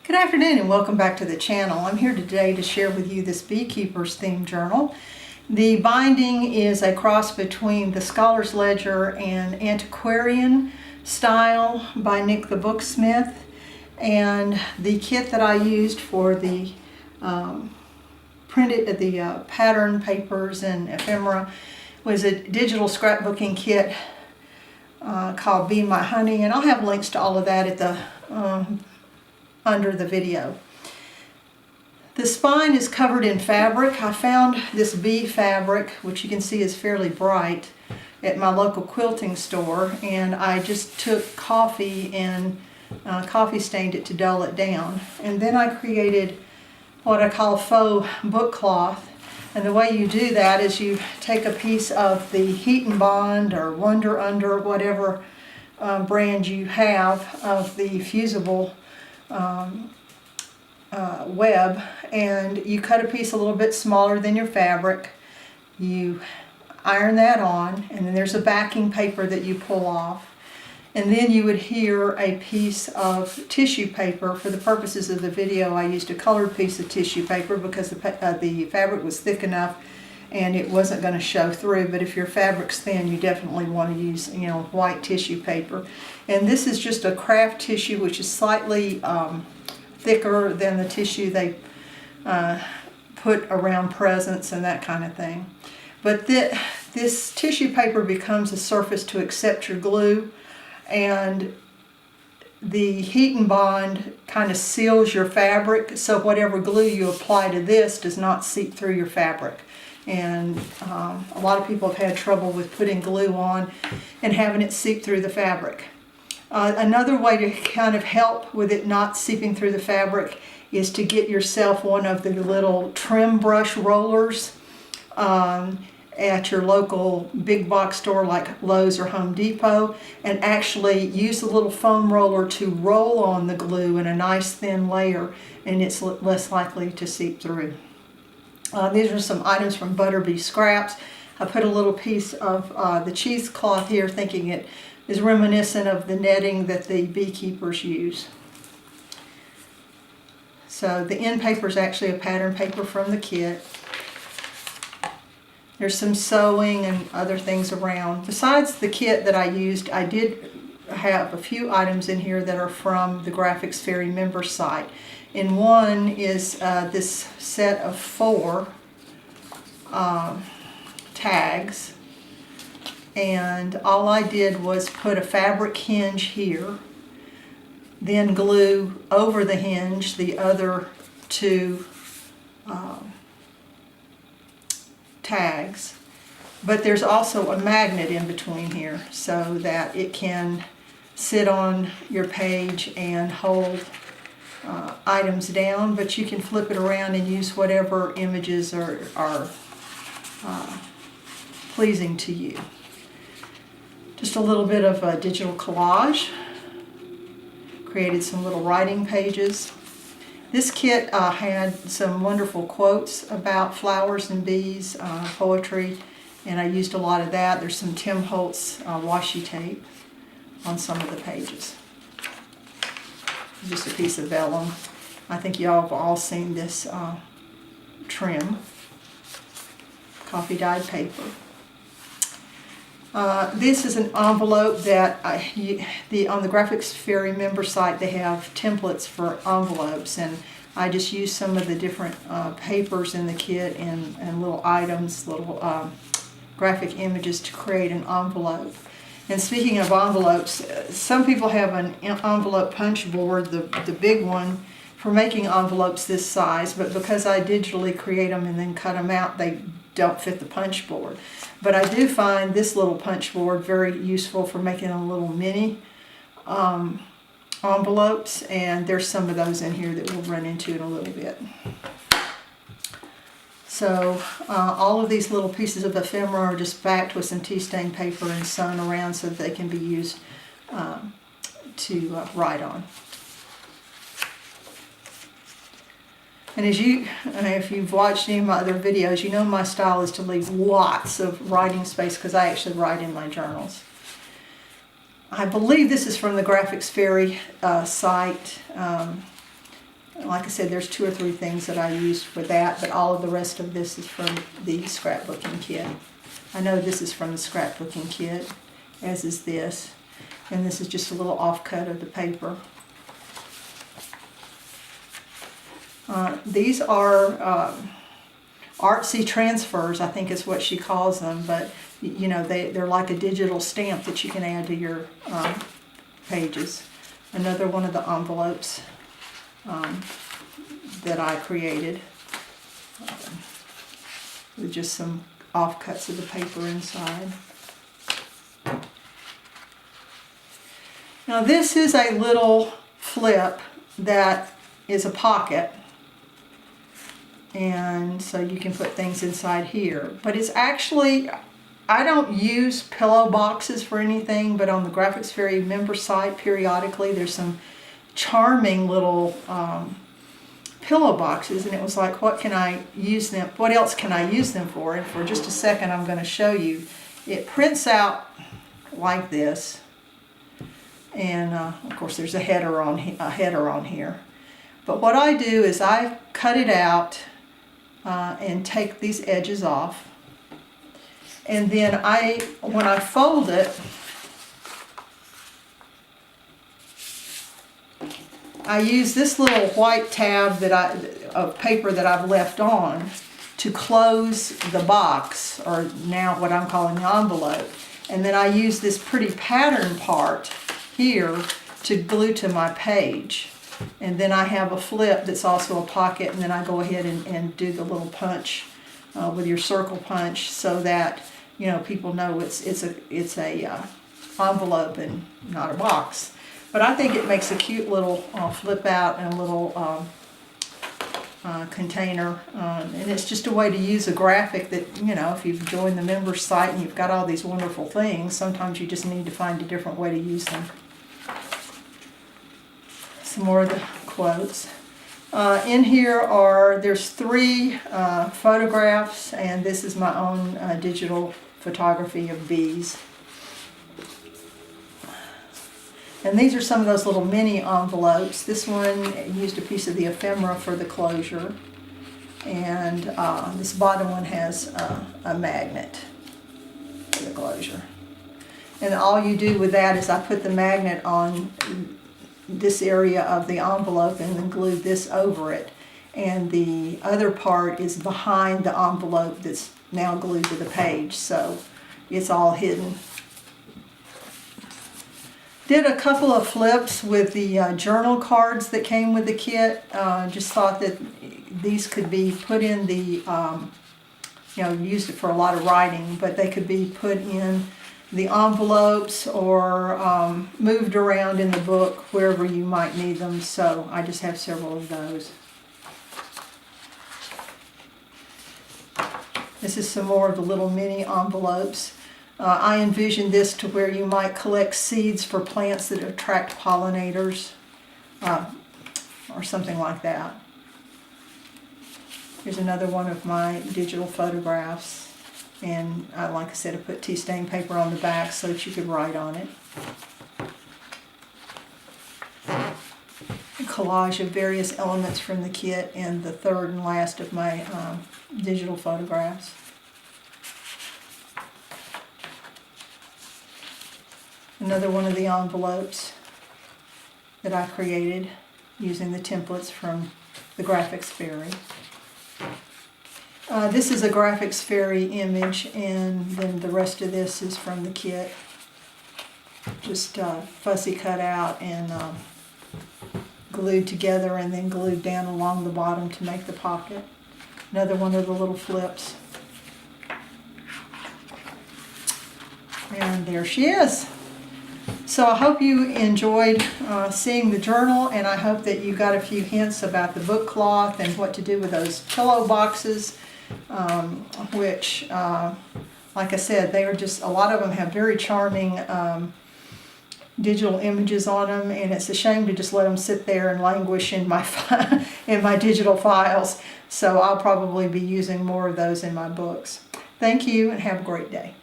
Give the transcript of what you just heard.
Good afternoon and welcome back to the channel. I'm here today to share with you this Beekeeper's Theme Journal. The binding is a cross between the Scholar's Ledger and Antiquarian style by Nik the Booksmith, and the kit that I used for the pattern papers and ephemera was a digital scrapbooking kit called Be My Honey, and I'll have links to all of that at the under the video. The spine is covered in fabric. I found this bee fabric, which you can see is fairly bright, at my local quilting store, and I just took coffee and coffee stained it to dull it down. And then I created what I call faux book cloth. And the way you do that is you take a piece of the Heat and Bond or Wonder Under, whatever brand you have of the fusible web, and you cut a piece a little bit smaller than your fabric. You iron that on, and then there's a backing paper that you pull off, and then you adhere a piece of tissue paper. For the purposes of the video, I used a colored piece of tissue paper because the fabric was thick enough and it wasn't going to show through. But if your fabric's thin, you definitely want to use, white tissue paper. And this is just a craft tissue, which is slightly thicker than the tissue they put around presents and that kind of thing. But this tissue paper becomes a surface to accept your glue, and the Heat and Bond kind of seals your fabric, so whatever glue you apply to this does not seep through your fabric. And a lot of people have had trouble with putting glue on and having it seep through the fabric. Another way to kind of help with it not seeping through the fabric is to get yourself one of the little trim brush rollers at your local big box store like Lowe's or Home Depot, and actually use the little foam roller to roll on the glue in a nice thin layer, and it's less likely to seep through. These are some items from Butterbee Scraps. I put a little piece of the cheesecloth here, thinking it is reminiscent of the netting that the beekeepers use. So the end paper is actually a pattern paper from the kit. There's some sewing and other things around. Besides the kit that I used, I did have a few items in here that are from the Graphics Fairy member site. And one is this set of 4 tags. And all I did was put a fabric hinge here, then glue over the hinge the other 2 tags. But there's also a magnet in between here so that it can sit on your page and hold items down, but you can flip it around and use whatever images are pleasing to you. Just a little bit of a digital collage. Created some little writing pages. This kit had some wonderful quotes about flowers and bees, poetry, and I used a lot of that. There's some Tim Holtz washi tape on some of the pages. Just a piece of vellum. I think y'all have all seen this trim. Coffee dyed paper. This is an envelope that on the Graphics Fairy member site they have templates for envelopes, and I just used some of the different papers in the kit and little items, little graphic images to create an envelope. And speaking of envelopes, some people have an envelope punch board, the big one, for making envelopes this size, but because I digitally create them and then cut them out, they don't fit the punch board. But I do find this little punch board very useful for making a little mini envelopes, and there's some of those in here that we'll run into in a little bit. So all of these little pieces of ephemera are just backed with some tea stain paper and sewn around so that they can be used to write on. And if you've watched any of my other videos, you know my style is to leave lots of writing space because I actually write in my journals. I believe this is from the Graphics Fairy site. Like I said, there's 2 or 3 things that I used for that, but all of the rest of this is from the scrapbooking kit. I know this is from the scrapbooking kit, as is this. And this is just a little offcut of the paper. These are artsy transfers, I think is what she calls them, but you know, they're like a digital stamp that you can add to your pages. Another one of the envelopes that I created with just some offcuts of the paper inside. Now this is a little flip that is a pocket, and so you can put things inside here. But it's actually, I don't use pillow boxes for anything, but on the Graphics Fairy member site periodically there's some charming little pillow boxes, and it was like, what else can I use them for? And for just a second I'm going to show you. It prints out like this, and of course there's a header on here. But what I do is I cut it out and take these edges off, and then when I fold it, I use this little white tab of paper that I've left on to close the box, or now what I'm calling the envelope. And then I use this pretty pattern part here to glue to my page. And then I have a flip that's also a pocket, and then I go ahead and do the little punch with your circle punch, so that, you know, people know it's a envelope and not a box. But I think it makes a cute little flip out and a little container, and it's just a way to use a graphic that, you know, if you've joined the members site and you've got all these wonderful things, sometimes you just need to find a different way to use them. Some more of the quotes. In here there's 3 photographs, and this is my own digital photography of bees. And these are some of those little mini envelopes. This one used a piece of the ephemera for the closure, and this bottom one has a magnet for the closure. And all you do with that is I put the magnet on this area of the envelope and then glue this over it, and the other part is behind the envelope that's now glued to the page, so it's all hidden. Did a couple of flips with the journal cards that came with the kit. Just thought that these could be put in the, you know, used it for a lot of writing, but they could be put in the envelopes or moved around in the book wherever you might need them. So I just have several of those. This is some more of the little mini envelopes. I envisioned this to where you might collect seeds for plants that attract pollinators, or something like that. Here's another one of my digital photographs, and like I said, I put tea stain paper on the back so that you could write on it. A collage of various elements from the kit, and the third and last of my digital photographs. Another one of the envelopes that I created using the templates from the Graphics Fairy. This is a Graphics Fairy image, and then the rest of this is from the kit. Just fussy cut out and glued together, and then glued down along the bottom to make the pocket. Another one of the little flips. And there she is. So I hope you enjoyed seeing the journal, and I hope that you got a few hints about the book cloth and what to do with those pillow boxes, which, like I said, they are just, a lot of them have very charming digital images on them, and it's a shame to just let them sit there and languish in my in my digital files. So I'll probably be using more of those in my books. Thank you, and have a great day.